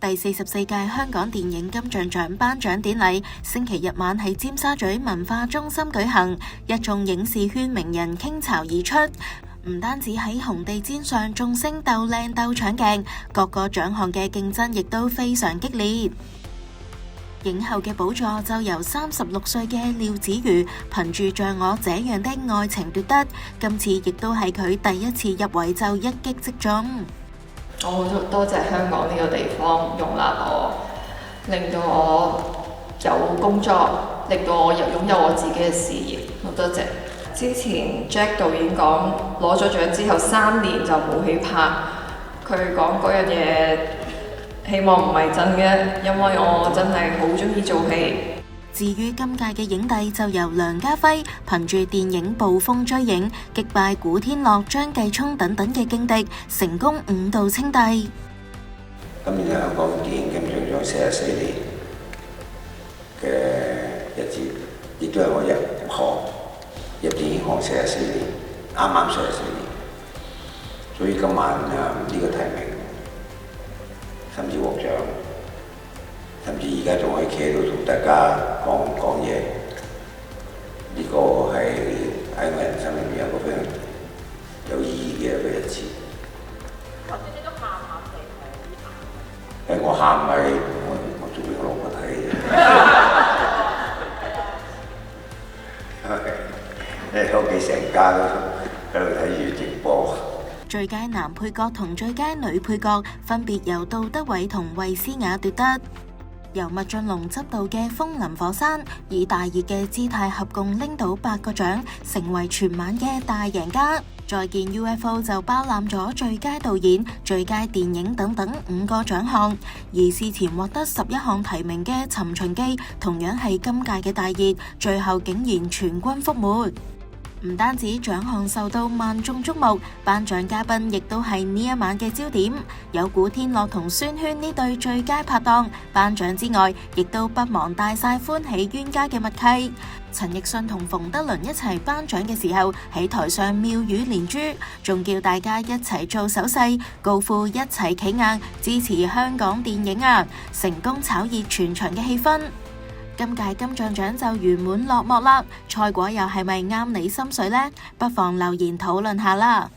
第44屆香港電影金像獎頒獎典禮星期日晚喺尖沙咀文化中心舉行，一眾影視圈名人傾巢而出，唔單止喺紅地毯上眾星鬥靚鬥搶鏡，各個獎項嘅競爭亦都非常激烈。影后嘅寶座就由36歲嘅廖子妤憑住像我這樣的愛情奪得，今次亦都係佢第一次入圍就一擊即中。我好多謝香港呢個地方容納我，令到我有工作，令到我又擁有我自己嘅事業。好多謝。之前 Jack 導演講攞咗獎之後3年就冇戲拍，佢講嗰樣嘢，希望唔係真嘅，因為我真係好鍾意做戲。至於今屆嘅影帝就由梁家輝憑住電影《捕風追影》擊敗古天樂、張繼聰等等嘅勁敵，成功5度稱帝。今年係香港電影金像獎44年嘅日子，亦都係我入電影行44年，啱啱44年，所以今晚呢個提名，甚至獲獎，甚至而家仲可以企喺度同大家講嘢，呢個係喺我人生裏面有個非常有意義嘅一個日子。頭先你都喊地係我喊咪我做俾我老婆睇嘅，屋企成家都喺度睇住直播。最佳男配角同最佳女配角分別由杜德偉同衛詩雅奪得。由麥浚龍執導嘅《風林火山》以大熱嘅姿態合共拎到8個獎，成為全晚嘅大贏家。再見 UFO 就包攬咗最佳導演、最佳電影等等5個獎項，而事前獲得11項提名嘅《尋秦記》同樣係今屆嘅大熱，最後竟然全軍覆沒。唔單止獎項受到萬眾矚目，頒獎嘉賓亦都係呢一晚嘅焦點。有古天樂同孫軒呢對最佳拍檔，頒獎之外，亦都不忘大晒歡喜冤家嘅默契。陳奕迅同馮德倫一齊頒獎嘅時候，喺台上妙語連珠，仲叫大家一齊做手勢，高呼一齊企硬支持香港電影啊！成功炒熱全場嘅氣氛。今屆金像獎就圓滿落幕啦，賽果又係咪啱你心水呢？不妨留言討論下啦。